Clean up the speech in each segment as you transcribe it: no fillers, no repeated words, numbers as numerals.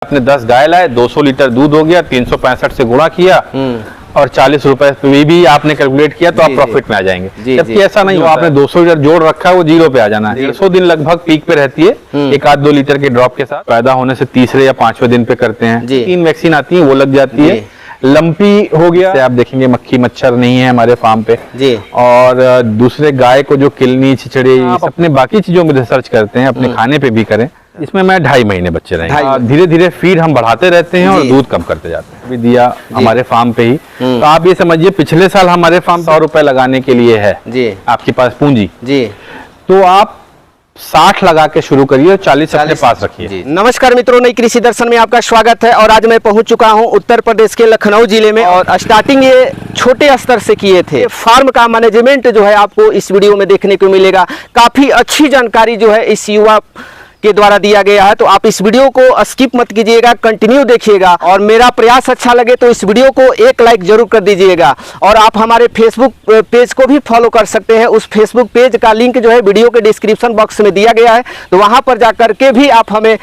आपने 10 गाय लाए, 200 लीटर दूध हो गया, 365 से गुणा किया और 40 रुपए भी आपने कैलकुलेट किया तो आप प्रॉफिट में आ जाएंगे। जबकि ऐसा नहीं हो, आपने 200 लीटर जोड़ रखा है वो जीरो पे आ जाना है। 150 दिन लगभग पीक पे रहती है, एक आध 2 लीटर के ड्रॉप के साथ। पैदा होने से तीसरे या 5वें दिन पे करते हैं। 3 वैक्सीन आती है, वो लग जाती है। लंपी हो गया, आप देखेंगे मक्खी मच्छर नहीं है हमारे फार्म पे जी। और दूसरे गाय को जो किलनी छिचड़े आप अपने बाकी चीजों में रिसर्च करते हैं, अपने खाने पे भी करें। इसमें मैं 2.5 महीने बच्चे रहेंगे। धीरे धीरे फीड हम बढ़ाते रहते हैं और दूध कम करते जाते हैं। अभी दिया हमारे फार्म पे ही, तो आप ये समझिए पिछले साल हमारे फार्म 100 रुपए लगाने के लिए है जी आपके पास पूंजी जी, तो आप 60 लगा के शुरू करिए और 40 अपने पास रखिए। नमस्कार मित्रों, नई कृषि दर्शन में आपका स्वागत है। और आज मैं पहुंच चुका हूं उत्तर प्रदेश के लखनऊ जिले में। और स्टार्टिंग ये छोटे स्तर से किए थे। फार्म का मैनेजमेंट जो है आपको इस वीडियो में देखने को मिलेगा। काफी अच्छी जानकारी जो है इस युवा के द्वारा दिया गया है, तो आप इस वीडियो को स्किप मत कीजिएगा, कंटिन्यू देखिएगा। और मेरा प्रयास अच्छा लगे तो इस वीडियो को एक लाइक जरूर कर दीजिएगा। और आप हमारे फेसबुक पेज को भी फॉलो कर सकते हैं। उस फेसबुक पेज का लिंक जो है वीडियो के डिस्क्रिप्शन बॉक्स में दिया गया है, तो वहां पर जाकर के भी आप हमें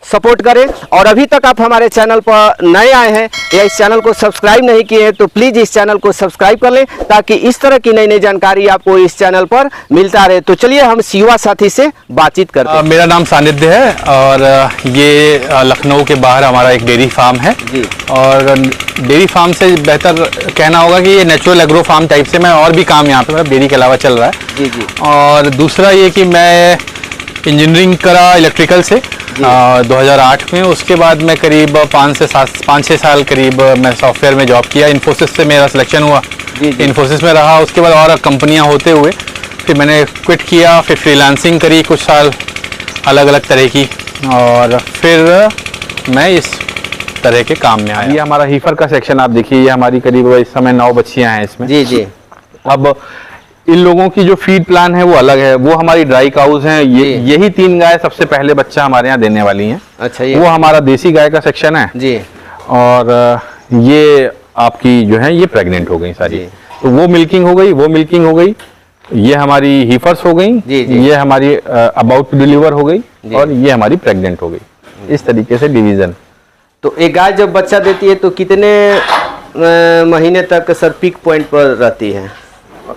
सपोर्ट करें। और अभी तक आप हमारे चैनल पर नए आए हैं या इस चैनल को सब्सक्राइब नहीं किए हैं, तो प्लीज इस चैनल को सब्सक्राइब कर लें, ताकि इस तरह की नई नई जानकारी आपको इस चैनल पर मिलता रहे। तो चलिए हम युवा साथी से बातचीत करते हैं। मेरा नाम सानिध्य है और ये लखनऊ के बाहर हमारा एक डेयरी फार्म है जी। और डेयरी फार्म से बेहतर कहना होगा कि ये नेचुरल एग्रो फार्म टाइप से मैं और भी काम यहाँ पे मतलब डेयरी के अलावा चल रहा है जी जी। और दूसरा ये कि मैं इंजीनियरिंग करा इलेक्ट्रिकल से 2008 में। उसके बाद मैं करीब 5-6 साल करीब मैं सॉफ्टवेयर में जॉब किया। इन्फोसिस से मेरा सिलेक्शन हुआ, इन्फोसिस में रहा। उसके बाद और कंपनियां होते हुए फिर मैंने क्विट किया, फिर फ्रीलांसिंग करी कुछ साल अलग अलग तरह की, और फिर मैं इस तरह के काम में आया। ये हमारा हीफर का सेक्शन आप देखिए, ये हमारी करीब इस समय 9 बच्चियां हैं इसमें जी जी। अब इन लोगों की जो फीड प्लान है वो अलग है। वो हमारी ड्राई काउज हैं। यही 3 गाय सबसे पहले बच्चा हमारे यहाँ देने वाली हैं। अच्छा, वो हमारा देसी गाय का सेक्शन है जी। और ये आपकी जो है ये प्रेग्नेंट हो गई सारी, तो वो मिल्किंग हो गई, वो मिल्किंग हो गई। ये हमारी हीफर्स हो गई, ये हमारी अबाउट टू डिलीवर हो गई, और ये हमारी प्रेग्नेंट हो गई। इस तरीके से डिवीजन। तो एक गाय जब बच्चा देती है तो कितने महीने तक सर पीक पॉइंट पर रहती है?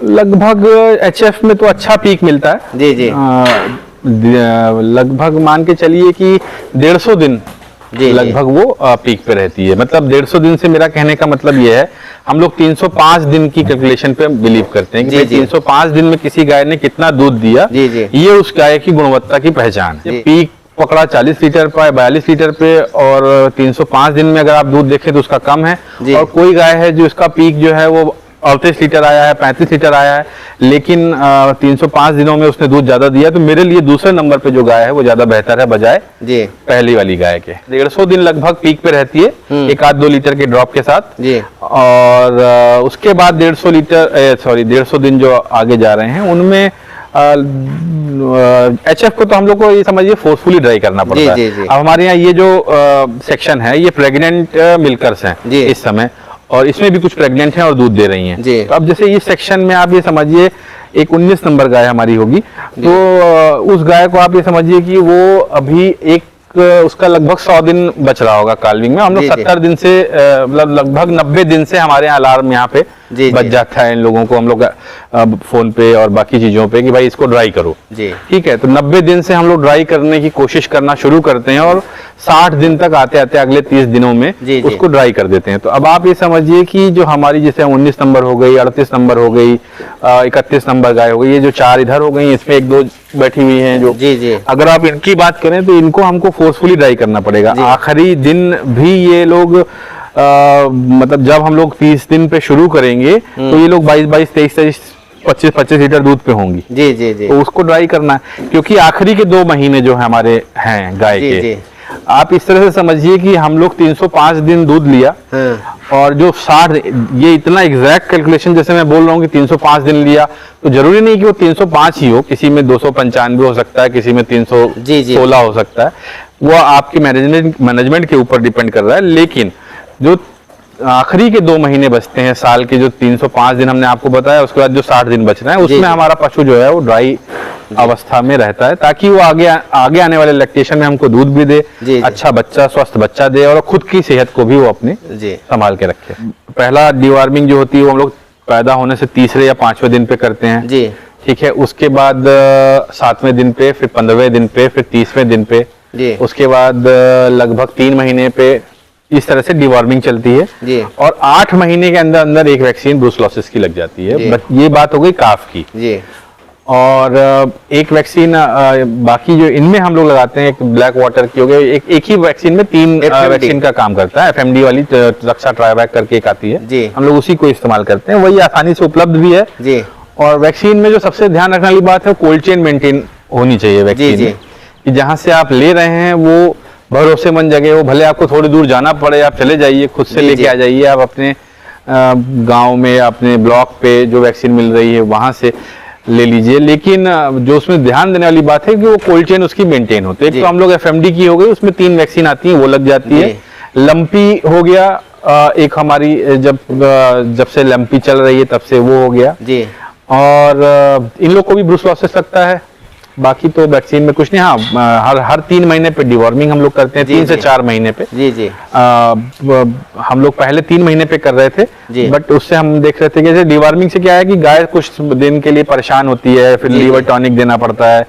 लगभग एचएफ में तो अच्छा पीक मिलता है जी जी। लगभग मान के चलिए कि 150 दिन लगभग वो पीक पे रहती है। मतलब 150 दिन से मेरा कहने का मतलब ये है, हम लोग 305 दिन की कैलकुलेशन पे बिलीव करते हैं कि 305 दिन में किसी गाय ने कितना दूध दिया, ये उस गाय की गुणवत्ता की पहचान है। पीक पकड़ा 40 लीटर पे, 42 लीटर पे, और 305 दिन में अगर आप दूध देखें तो उसका कम है। और कोई गाय है जो इसका पीक जो है वो 38 लीटर आया है, 35 लीटर आया है, लेकिन 305 दिनों में उसने दूध ज्यादा दिया। तो मेरे लिए दूसरे नंबर पे जो गाय है वो ज्यादा बेहतर है बजाय जी पहली वाली गाय के। 150 दिन लगभग पीक पे रहती है, एक आध 2 लीटर के ड्रॉप के साथ जी। और उसके बाद 150 दिन जो आगे जा रहे हैं उनमें एचएफ को तो हम लोग को ये समझिए फोर्सफुली ड्राई करना पड़ता है। अब हमारे यहाँ ये जो सेक्शन है ये प्रेग्नेंट मिल्कर्स हैं इस समय, और इसमें भी कुछ प्रेग्नेंट हैं और दूध दे रही हैं। तो अब जैसे इस सेक्शन में आप ये समझिए एक 19 नंबर गाय हमारी होगी, तो उस गाय को आप ये समझिए कि वो अभी उसका लगभग 100 दिन बच रहा होगा काल्विंग में। हम लोग 70 दिन से मतलब लगभग 90 दिन से हमारे यहाँ अलार्म यहाँ पे बच जाता है इन लोगों को, हम लोग फोन पे और बाकी चीजों पे कि भाई इसको ड्राई करो जी। ठीक है, तो 90 दिन से हम लोग ड्राई करने की कोशिश करना शुरू करते हैं, और 60 दिन तक आते आते अगले 30 दिनों में उसको ड्राई कर देते हैं। तो अब आप ये समझिए कि जो हमारी जैसे 19 नंबर हो गई, 38 नंबर हो गई, 31 नंबर गाय हो गई, ये जो 4 इधर हो गई, इसमें 1-2 बैठी हुई हैं जो जी जी। अगर आप इनकी बात करें तो इनको हमको फोर्सफुली ड्राई करना पड़ेगा। आखिरी दिन भी ये लोग मतलब जब हम लोग 30 दिन पे शुरू करेंगे तो ये लोग 22, 23, 25 लीटर दूध पे होंगी जी जी जी। तो उसको ड्राई करना है, क्योंकि आखिरी के 2 महीने जो है हमारे हैं गाय के जी। आप इस तरह से समझिए कि हम लोग 305 दिन दूध लिया, और जो 60, ये इतना एग्जैक्ट कैलकुलेशन जैसे मैं बोल रहा हूँ कि 305 दिन लिया, तो जरूरी नहीं कि वो 305 ही हो, किसी में 295 हो सकता है, किसी में 316 हो सकता है। वो आपके मैनेजमेंट के ऊपर डिपेंड कर रहा है। लेकिन जो आखिरी के 2 महीने बचते हैं साल के, जो 305 दिन हमने आपको बताया, उसके बाद जो 60 दिन बच रहे हैं उसमें हमारा पशु जो है वो ड्राई अवस्था में रहता है, ताकि वो आगे आने वाले लैक्टेशन में हमको दूध भी दे, अच्छा बच्चा, स्वस्थ बच्चा दे, और खुद की सेहत को भी वो अपने संभाल के रखे। पहला डिवॉर्मिंग जो होती है वो हम लोग पैदा होने से 3रे या 5वें दिन पे करते हैं जी, ठीक है। उसके बाद 7वें दिन पे, फिर 15वें दिन पे, फिर 30वें दिन पे जी। उसके बाद लगभग 3 महीने पे इस तरह से डिवॉर्मिंग चलती है जी। और 8 महीने के अंदर अंदर एक वैक्सीन ब्रूसलोसिस की लग जाती है। ये बात हो गई काफ की जी। और एक वैक्सीन बाकी जो इनमें हम लोग लगाते हैं, एक ब्लैक वाटर की हो गई, एक ही वैक्सीन में 3 वैक्सीन का काम करता है। FMD वाली रक्षा ट्राइवैक करके एक आती है जी, हम लोग उसी को इस्तेमाल करते हैं, वही आसानी से उपलब्ध भी है जी। और वैक्सीन में जो सबसे ध्यान रखने वाली बात है, कोल्ड चेन मेंटेन होनी चाहिए वैक्सीन में, कि जहाँ से आप ले रहे हैं वो भरोसेमंद जगह हो, भले आपको थोड़ी दूर जाना पड़े, आप चले जाइए, खुद से लेके आ जाइए, आप अपने गांव में, अपने ब्लॉक पे जो वैक्सीन मिल रही है वहां से ले लीजिए। लेकिन जो उसमें ध्यान देने वाली बात है कि वो कोल्ड चेन उसकी मेंटेन होती है। एक तो हम लोग FMD की हो गई, उसमें 3 वैक्सीन आती है, वो लग जाती है। लंपी हो गया एक हमारी, जब से लंपी चल रही है तब से वो हो गया जी। और इन लोग को भी ब्रूसलोसिस लगता है, बाकी तो वैक्सीन में कुछ नहीं। हाँ, हर 3 महीने पे डिवॉर्मिंग हम लोग करते हैं, 3 से 4 महीने पे जी जी। हम लोग पहले 3 महीने पे कर रहे थे, बट उससे हम देख रहे थे कि डिवॉर्मिंग से क्या है कि गाय कुछ दिन के लिए परेशान होती है, फिर लीवर टॉनिक देना पड़ता है।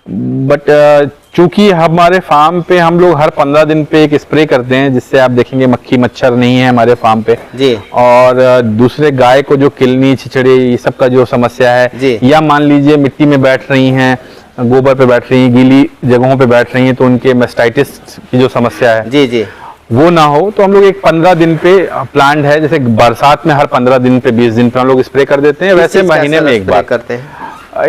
बट चूंकि हमारे फार्म पे हम लोग हर 15 दिन पे एक स्प्रे करते हैं, जिससे आप देखेंगे मक्खी मच्छर नहीं है हमारे फार्म पे जी। और दूसरे गाय को जो किलनी, छिचड़े, ये सब का जो समस्या है, या मान लीजिए मिट्टी में बैठ रही हैं, गोबर पे बैठ रही हैं, गीली जगहों पे बैठ रही हैं, तो उनके मेस्टाइटिस की जो समस्या है जी जी वो ना हो, तो हम लोग एक 15 दिन पे प्लांट है, जैसे बरसात में हर 15 दिन पे 20 दिन पे हम लोग स्प्रे कर देते हैं, वैसे महीने में एक बार करते हैं।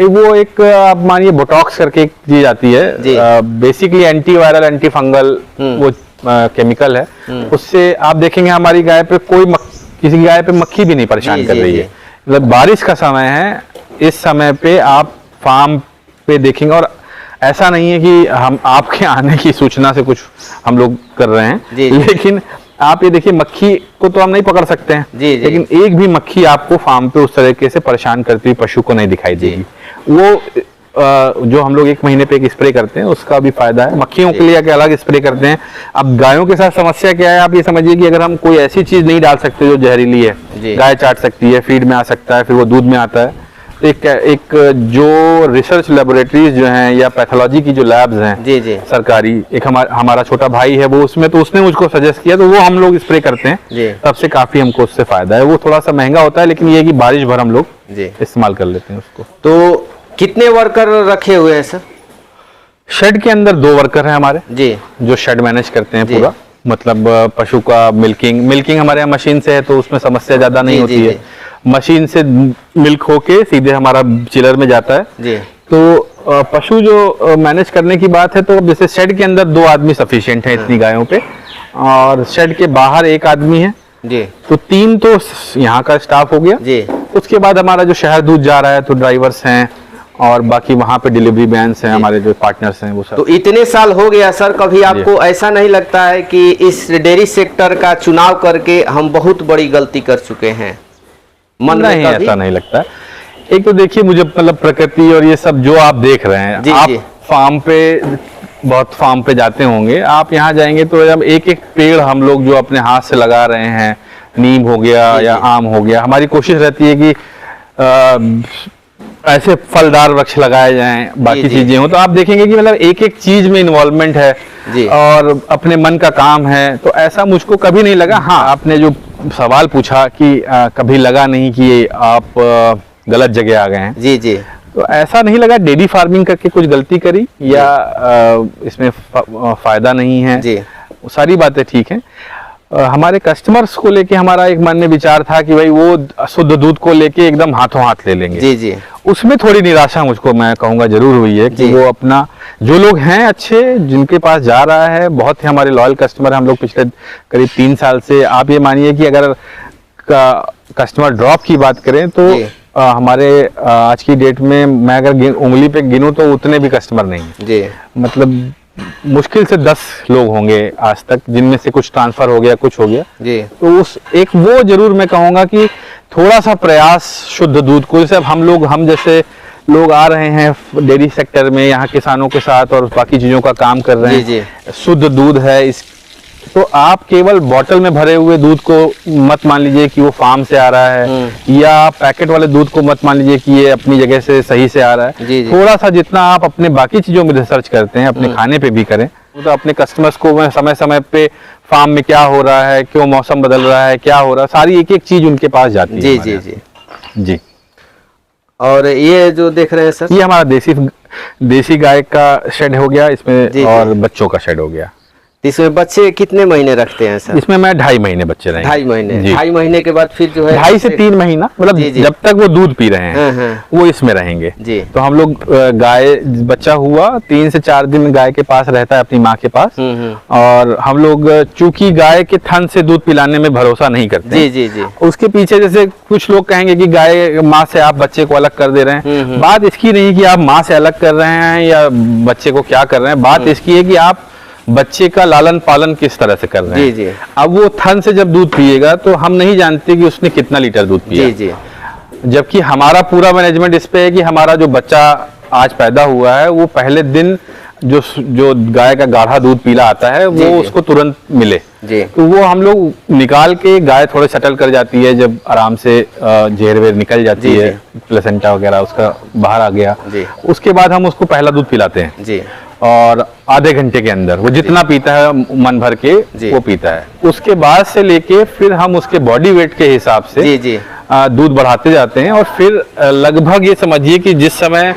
वो एक आप मानिए बोटॉक्स करके एक चीज आती है, बेसिकली एंटीवायरल एंटी फंगल वो केमिकल है, उससे आप देखेंगे हमारी गाय पे किसी गाय पे मक्खी भी नहीं परेशान कर रही है। मतलब बारिश का समय है, इस समय पे आप फार्म पे देखेंगे, और ऐसा नहीं है कि हम आपके आने की सूचना से कुछ हम लोग कर रहे हैं, लेकिन आप ये देखिए मक्खी को तो हम नहीं पकड़ सकते हैं जी, लेकिन एक भी मक्खी आपको फार्म पे उस तरीके से परेशान करती हुई पशु को नहीं दिखाई देगी। वो जो हम लोग 1 महीने पे एक स्प्रे करते हैं उसका भी फायदा है। मक्खियों के लिए अलग स्प्रे करते हैं। अब गायों के साथ समस्या क्या है, आप ये समझिए कि अगर हम कोई ऐसी चीज नहीं डाल सकते जो जहरीली है, गाय चाट सकती है, फीड में आ सकता है, फिर वो दूध में आता है, एक जो रिसर्च लेबोरेटरीज जो हैं या पैथोलॉजी की जो लैब्स हैं जी जी सरकारी, एक हमारा छोटा भाई है वो उसमें, तो उसने मुझको सजेस्ट किया, तो वो हम लोग स्प्रे करते हैं, तब से काफी हमको उससे फायदा है। वो थोड़ा सा महंगा होता है, लेकिन ये कि बारिश भर हम लोग इस्तेमाल कर लेते हैं उसको। तो कितने वर्कर रखे हुए हैं सर? शेड के अंदर 2 वर्कर हैं हमारे जी, जो शेड मैनेज करते हैं पूरा। मतलब पशु का मिल्किंग हमारे यहाँ मशीन से है, तो उसमें समस्या ज्यादा नहीं होती है। मशीन से मिल्क होके सीधे हमारा चिलर में जाता है जी। तो पशु जो मैनेज करने की बात है, तो जैसे शेड के अंदर 2 आदमी सफिशिएंट है इतनी गायों पे, और शेड के बाहर 1 आदमी है जी। तो 3 तो यहाँ का स्टाफ हो गया जी। उसके बाद हमारा जो शहर दूध जा रहा है, तो ड्राइवर्स हैं, और बाकी वहाँ पे डिलीवरी मैन्स हैं, हमारे जो पार्टनर्स हैं वो सब। तो इतने साल हो गया सर, कभी आपको ऐसा नहीं लगता है कि इस डेयरी सेक्टर का चुनाव करके हम बहुत बड़ी गलती कर चुके हैं? मन नहीं, ऐसा नहीं लगता। एक तो देखिए, मुझे मतलब प्रकृति और ये सब जो आप देख रहे हैं जी, आप बहुत फार्म पे जाते होंगे, आप यहाँ जाएंगे तो जब एक पेड़ हम लोग जो अपने हाथ से लगा रहे हैं, नीम हो गया या आम हो गया, हमारी कोशिश रहती है कि ऐसे फलदार वृक्ष लगाए जाएं, बाकी चीजें हो, तो आप देखेंगे कि मतलब एक चीज में इन्वॉल्वमेंट है और अपने मन का काम है, तो ऐसा मुझको कभी नहीं लगा। हाँ, आपने जो सवाल पूछा कि कभी लगा नहीं कि आप गलत जगह आ गए हैं जी जी, तो ऐसा नहीं लगा डेयरी फार्मिंग करके कुछ गलती करी या इसमें फायदा नहीं है जी। सारी बातें ठीक हैं। हमारे कस्टमर्स को लेके हमारा एक मन में विचार था कि भाई वो शुद्ध दूध को लेके एकदम हाथों हाथ ले लेंगे जी जी। उसमें थोड़ी निराशा मुझको मैं कहूँगा जरूर हुई है कि वो अपना जो लोग हैं अच्छे, जिनके पास जा रहा है, बहुत ही हमारे लॉयल कस्टमर हम लोग पिछले करीब 3 साल से। आप ये मानिए कि अगर कस्टमर ड्रॉप की बात करें तो हमारे आज की डेट में मैं अगर उंगली पे गिनूं तो उतने भी कस्टमर नहीं जी। मतलब मुश्किल से 10 लोग होंगे आज तक, जिनमें से कुछ ट्रांसफर हो गया, कुछ हो गया जी। तो उस एक वो जरूर मैं कहूँगा कि थोड़ा सा प्रयास शुद्ध दूध को, जैसे अब हम जैसे लोग आ रहे हैं डेयरी सेक्टर में यहाँ किसानों के साथ और बाकी चीज़ों का काम कर रहे हैं। जी। शुद्ध दूध है इस, तो आप केवल बोतल में भरे हुए दूध को मत मान लीजिए कि वो फार्म से आ रहा है, या पैकेट वाले दूध को मत मान लीजिए कि ये अपनी जगह से सही से आ रहा है। जी। थोड़ा सा जितना आप अपने बाकी चीज़ों में रिसर्च करते हैं, अपने खाने पे भी करें, तो अपने कस्टमर्स को मैं समय समय पे फार्म में क्या हो रहा है, क्यों मौसम बदल रहा है, क्या हो रहा है, सारी एक एक चीज़ उनके पास जाती है। जी जी जी जी। और ये जो देख रहे हैं सर, ये हमारा देसी गाय का शेड हो गया इसमें, और बच्चों का शेड हो गया। इसमें बच्चे कितने महीने रखते हैं सर? इसमें मैं 2.5 महीने बच्चे रहेंगे। 2.5 महीने, 2.5 महीने के बाद फिर जो है 2.5 से 3 महीना, मतलब जब तक वो दूध पी रहे हैं हाँ। वो इसमें रहेंगे। जी। तो हम लोग गाय बच्चा हुआ 3 से 4 दिन गाय के पास रहता है, अपनी माँ के पास। और हम लोग चूंकि गाय के थन से दूध पिलाने में भरोसा नहीं करते। जी जी जी। उसके पीछे जैसे कुछ लोग कहेंगे कि गाय माँ से आप बच्चे को अलग कर दे रहे हैं, बात इसकी नहीं कि आप माँ से अलग कर रहे हैं या बच्चे को क्या कर रहे हैं, बात इसकी है कि आप बच्चे का लालन पालन किस तरह से कर रहे हैं। जी जी। अब वो थन से जब दूध पिएगा तो हम नहीं जानते कि उसने कितना लीटर दूध पिया। जी जी। जबकि हमारा पूरा मैनेजमेंट इस पे है कि हमारा जो बच्चा आज पैदा हुआ है वो पहले दिन जो गाय का गाढ़ा दूध पीला आता है वो उसको तुरंत मिले। जी। तो वो हम लोग निकाल के, गाय थोड़े सेटल कर जाती है जब आराम से जेर वेर निकल जाती है, प्लेसेंटा वगैरह उसका बाहर आ गया, उसके बाद हम उसको पहला दूध पिलाते हैं। जी। और आधे घंटे के अंदर वो जितना पीता है मन भर के वो पीता है। उसके बाद से लेके फिर हम उसके बॉडी वेट के हिसाब से जी जी दूध बढ़ाते जाते हैं। और फिर लगभग ये समझिए कि जिस समय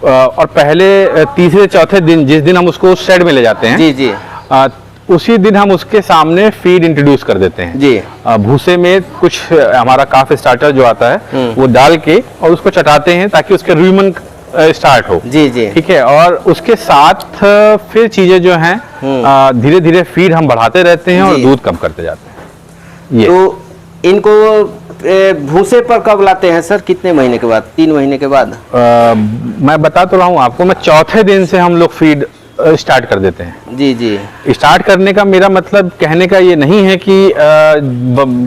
और पहले तीसरे चौथे दिन जिस दिन हम उसको शेड में ले जाते हैं, जी जी, उसी दिन हम उसके सामने फीड इंट्रोड्यूस कर देते हैं। जी। भूसे में कुछ हमारा काफ स्टार्टर जो आता है वो डाल के और उसको चटाते हैं ताकि उसके रूमन स्टार्ट हो। जी जी। ठीक है। और उसके साथ फिर चीजें जो हैं धीरे धीरे फीड हम बढ़ाते रहते हैं और दूध कम करते जाते हैं। ये तो इनको भूसे पर कब लाते हैं सर? कितने महीने के बाद? 3 महीने के बाद? मैं बता तो रहा हूँ आपको, मैं चौथे दिन से हम लोग फीड स्टार्ट कर देते हैं। जी जी। स्टार्ट करने का मेरा मतलब कहने का ये नहीं है कि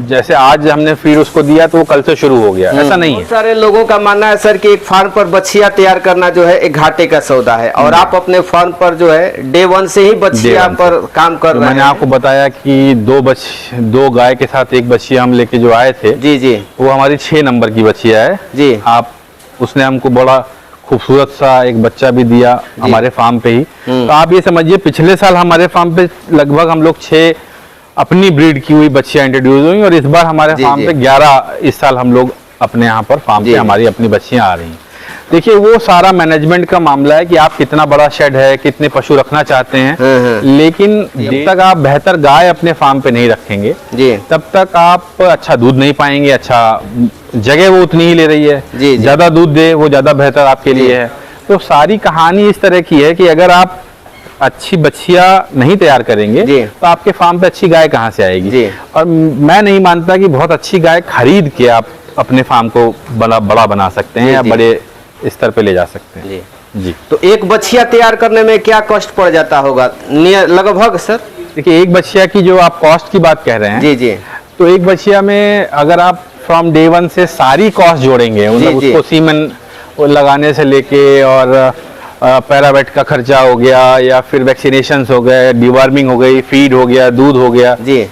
जैसे आज हमने फीड उसको दिया तो वो कल से शुरू हो गया, ऐसा नहीं है। बहुत सारे लोगों का मानना है सर कि एक फार्म पर बछिया तैयार करना जो है एक घाटे का सौदा है, और आप अपने फार्म पर जो है डे 1 से ही बछिया पर काम कर रहे हैं। मैंने आपको बताया कि 2 गाय के साथ एक बछिया हम लेके जो आए थे, जी जी, वो हमारी 6 नंबर की बछिया है जी। उसने हमको बड़ा खूबसूरत सा एक बच्चा भी दिया हमारे फार्म पे ही। तो आप ये समझिए पिछले साल हमारे फार्म पे लगभग हम लोग 6 अपनी ब्रीड की हुई बच्चियां इंट्रोड्यूस हुई, और इस बार हमारे फार्म पे 11 इस साल हम लोग अपने यहाँ पर फार्म पे हमारी अपनी बच्चियां आ रही हैं। देखिए वो सारा मैनेजमेंट का मामला है कि आप कितना बड़ा शेड है, कितने पशु रखना चाहते हैं, लेकिन जब तक आप बेहतर गाय अपने फार्म पे नहीं रखेंगे तब तक आप अच्छा दूध नहीं पाएंगे। अच्छा जगह वो उतनी ही ले रही है, ज्यादा दूध दे वो ज्यादा बेहतर आपके लिए है। तो सारी कहानी इस तरह की है कि अगर आप अच्छी बछिया नहीं तैयार करेंगे तो आपके फार्म पे अच्छी गाय कहाँ से आएगी। और मैं नहीं मानता कि बहुत अच्छी गाय खरीद के आप अपने फार्म को बड़ा बना सकते हैं या बड़े स्तर पे ले जा सकते हैं। जी। तो एक बछिया तैयार करने में क्या कॉस्ट पड़ जाता होगा लगभग सर? देखिए एक बछिया की जो आप कॉस्ट की बात कह रहे हैं, जी जी, तो एक बछिया में अगर आप फ्रॉम डे 1 से सारी कॉस्ट जोड़ेंगे, मतलब उसको सीमन लगाने से लेके और पैरावेट का खर्चा हो गया, या फिर वैक्सीनेशन हो गए, डिवर्मिंग हो गई, फीड हो गया, दूध हो गया जी,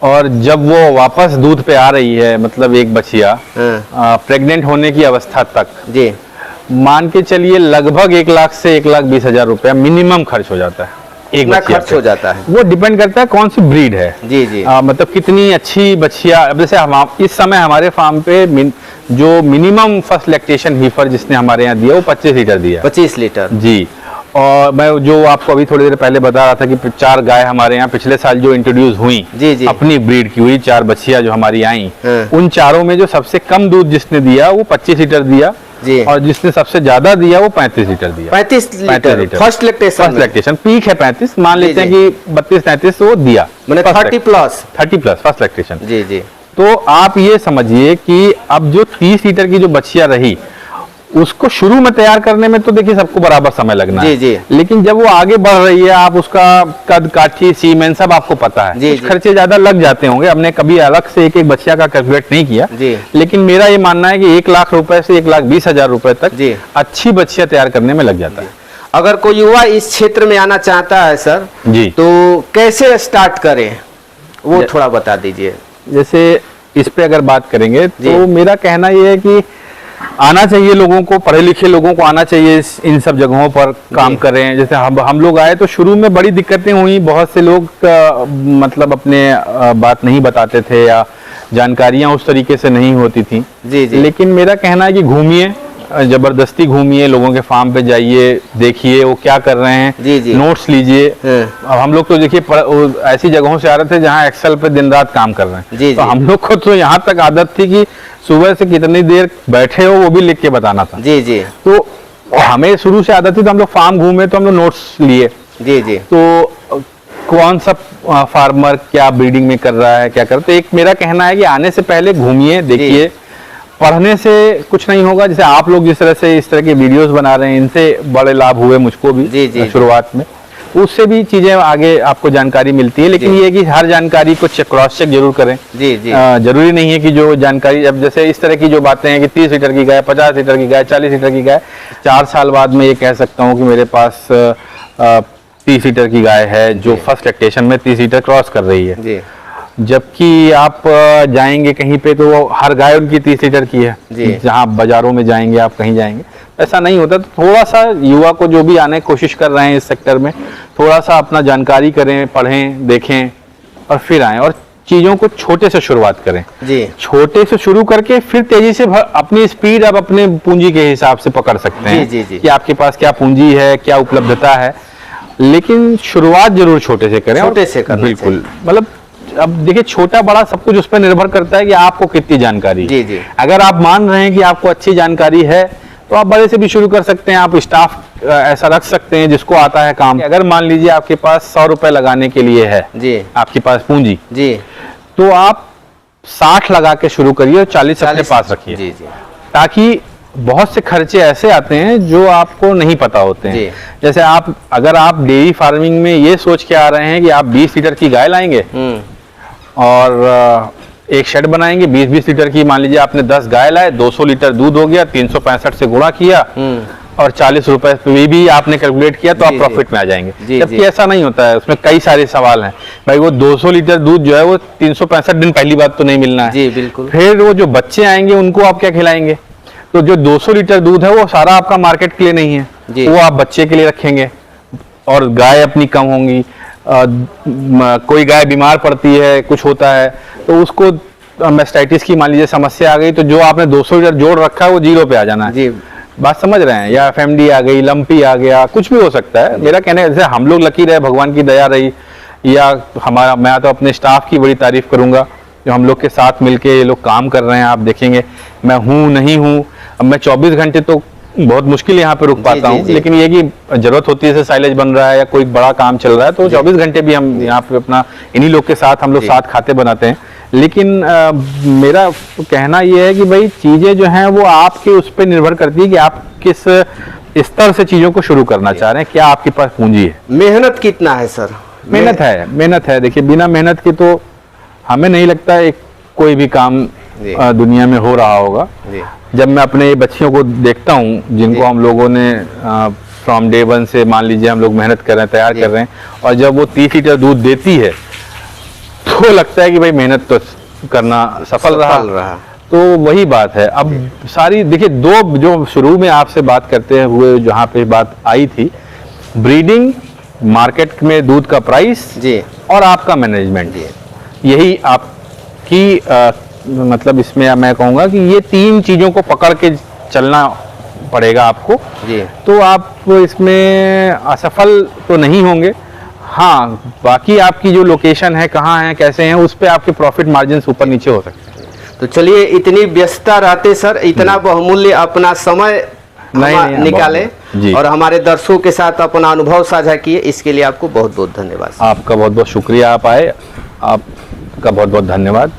और जब वो वापस दूध पे आ रही है, मतलब एक बछिया प्रेग्नेंट होने की अवस्था तक जी, मान के चलिए लगभग 1 लाख से 1,20,000 रुपया मिनिमम खर्च हो जाता है। एक खर्च हो जाता है। वो डिपेंड करता है कौन सी ब्रीड है। जी जी। मतलब कितनी अच्छी बछिया। अब जैसे हम इस समय हमारे फार्म पे जो मिनिमम फर्स्ट लैक्टेशन हीफर जिसने हमारे यहाँ दिया वो 25 लीटर दिया। 25 लीटर जी। और मैं जो आपको अभी थोड़ी देर पहले बता रहा था कि 4 गाय हमारे यहाँ पिछले साल जो इंट्रोड्यूस हुई, जी जी, अपनी ब्रीड की हुई 4 बछिया जो हमारी आई, उन चारों में जो सबसे कम दूध जिसने दिया वो 25 लीटर दिया जी, और जिसने सबसे ज्यादा दिया वो 35 लीटर दिया। 35 लीटर फर्स्ट लैक्टेशन पीक है 35, मान लेते हैं कि 32-33 वो दिया, मैंने 30 प्लस फर्स्ट लैक्टेशन। जी जी। तो आप ये समझिए कि अब जो 30 लीटर की जो बछिया रही उसको शुरू में तैयार करने में तो देखिए सबको बराबर समय लगना है जी। लेकिन जब वो आगे बढ़ रही है, आप उसका कद काठी सीमेंट सब आपको पता है, कुछ खर्चे ज्यादा लग जाते होंगे। हमने कभी अलग से एक बच्चा का कैलकुलेट नहीं किया लेकिन मेरा ये मानना है कि 1 लाख रुपए से 1,20,000 रुपए तक अच्छी बच्चियां तैयार करने में लग जाता है। अगर कोई युवा इस क्षेत्र में आना चाहता है सर जी, तो कैसे स्टार्ट करें वो थोड़ा बता दीजिए। जैसे इस पे अगर बात करेंगे तो मेरा कहना यह है कि आना चाहिए लोगों को, पढ़े लिखे लोगों को आना चाहिए इन सब जगहों पर काम करें। जैसे हम लोग आए तो शुरू में बड़ी दिक्कतें हुई, बहुत से लोग मतलब अपने बात नहीं बताते थे या जानकारियां उस तरीके से नहीं होती थी। लेकिन मेरा कहना है कि घूमिए, जबरदस्ती घूमिए, लोगों के फार्म पे जाइए, देखिए वो क्या कर रहे हैं, नोट्स लीजिए। अब हम लोग तो देखिए ऐसी जगहों से आ रहे थे जहाँ एक्सेल पे दिन रात काम कर रहे हैं, तो हम लोग को तो यहाँ तक आदत थी कि सुबह से कितनी देर बैठे हो वो भी लिख के बताना था। तो हमें शुरू से आदत थी, तो हम लोग फार्म घूमे तो हम लोग नोट्स लिए। तो कौन सा फार्मर क्या ब्रीडिंग में कर रहा है, क्या कर, तो एक मेरा कहना है कि आने से पहले घूमिए, देखिए। पढ़ने से कुछ नहीं होगा, जैसे आप लोग जिस तरह से इस तरह के वीडियोस बना रहे हैं, इनसे बड़े लाभ हुए मुझको भी शुरुआत में, उससे भी चीजें आगे आपको जानकारी मिलती है। लेकिन ये कि हर जानकारी को क्रॉस चेक जरूर करें। जरूरी नहीं है कि जो जानकारी, अब जैसे इस तरह की जो बातें हैं कि 30 लीटर की गाय, 50 लीटर की गाय, 40 लीटर की गाय, 4 साल बाद मैं ये कह सकता हूँ कि मेरे पास 30 लीटर की गाय है जो फर्स्ट लैक्टेशन में 30 लीटर क्रॉस कर रही है, जबकि आप जाएंगे कहीं पे तो हर गाय उनकी 30 लीटर की है। जहाँ बाजारों में जाएंगे, आप कहीं जाएंगे, ऐसा नहीं होता। तो थोड़ा सा युवा को जो भी आने की कोशिश कर रहे हैं इस सेक्टर में, थोड़ा सा अपना जानकारी करें, पढ़ें, देखें और फिर आएं, और चीजों को छोटे से शुरुआत करें। छोटे से शुरू करके फिर तेजी से अपनी स्पीड आप अपने पूंजी के हिसाब से पकड़ सकते हैं कि आपके पास क्या पूंजी है, क्या उपलब्धता है। लेकिन शुरुआत जरूर छोटे से करें, छोटे से करना बिल्कुल। मतलब अब देखिए छोटा बड़ा सब कुछ उस पर निर्भर करता है कि आपको कितनी जानकारी है। अगर आप मान रहे हैं कि आपको अच्छी जानकारी है तो आप बड़े से भी शुरू कर सकते हैं। आप स्टाफ ऐसा रख सकते हैं जिसको आता है काम। अगर मान लीजिए आपके पास 100 रुपए लगाने के लिए है, आपके पास पूंजी, तो आप 60 लगा के शुरू करिए और 40 अपने पास रखिए, ताकि बहुत से खर्चे ऐसे आते हैं जो आपको नहीं पता होते हैं। जैसे अगर आप डेयरी फार्मिंग में ये सोच के आ रहे हैं कि आप 20 लीटर की गाय लाएंगे और एक शेड बनाएंगे 20-20 लीटर की, मान लीजिए आपने 10 गाय लाए, 200 लीटर दूध हो गया, 365 से गुणा किया और 40 रुपए भी आपने कैलकुलेट किया, तो आप प्रॉफिट में आ जाएंगे। जबकि ऐसा नहीं होता है, उसमें कई सारे सवाल हैं भाई। वो 200 लीटर दूध जो है वो 365 दिन पहली बात तो नहीं मिलना है। बिल्कुल। फिर वो जो बच्चे आएंगे उनको आप क्या खिलाएंगे? तो जो 200 लीटर दूध है वो सारा आपका मार्केट के लिए नहीं है, वो आप बच्चे के लिए रखेंगे और गाय अपनी कम होंगी। कोई गाय बीमार पड़ती है, कुछ होता है, तो उसको मैस्टाइटिस की मान लीजिए समस्या आ गई, तो जो आपने 200 लीटर जोड़ रखा है वो 0 पे आ जाना है। बात समझ रहे हैं? या एफएमडी आ गई, लंपी आ गया, कुछ भी हो सकता है। मेरा कहना है जैसे हम लोग लकी रहे, भगवान की दया रही, या मैं तो अपने स्टाफ की बड़ी तारीफ करूंगा जो हम लोग के साथ मिलके ये लोग काम कर रहे हैं। आप देखेंगे मैं हूँ नहीं हूँ, अब मैं 24 घंटे तो बहुत मुश्किल यहाँ पे रुक पाता हूँ, लेकिन ये कि जरूरत होती है, जैसे साइलेज बन रहा है या कोई बड़ा काम चल रहा है, तो 24 घंटे भी हम यहाँ पे अपना इन्हीं लोग के साथ हम लोग साथ खाते बनाते हैं। लेकिन मेरा कहना ये है कि भाई चीजें जो हैं वो आपके उस पर निर्भर करती है कि आप किस स्तर से चीजों को शुरू करना चाह रहे हैं, क्या आपके पास पूंजी है। मेहनत कितना है सर? मेहनत है। देखिए बिना मेहनत के तो हमें नहीं लगता एक कोई भी काम दुनिया में हो रहा होगा। जब मैं अपने बच्चियों को देखता हूँ जिनको हम लोगों ने फ्रॉम डे 1 से मान लीजिए हम लोग मेहनत कर रहे हैं, तैयार कर रहे हैं, और जब वो 30 लीटर दूध देती है तो लगता है कि भाई मेहनत तो करना सफल रहा। तो वही बात है। अब सारी देखिए दो जो शुरू में आपसे बात करते हुए जहाँ पे बात आई थी, ब्रीडिंग, मार्केट में दूध का प्राइस और आपका मैनेजमेंट, यही आपकी मतलब इसमें मैं कहूँगा कि ये 3 चीज़ों को पकड़ के चलना पड़ेगा आपको, तो आप इसमें असफल तो नहीं होंगे। हाँ, बाकी आपकी जो लोकेशन है, कहाँ है, कैसे हैं, उस पे आपके प्रॉफिट मार्जिन ऊपर नीचे हो सकते हैं। तो चलिए, इतनी व्यस्तता रहते सर, इतना बहुमूल्य अपना समय निकाले और हमारे दर्शकों के साथ अपना अनुभव साझा किए, इसके लिए आपको बहुत बहुत धन्यवाद। आपका बहुत बहुत शुक्रिया, आप आए, आपका बहुत बहुत धन्यवाद।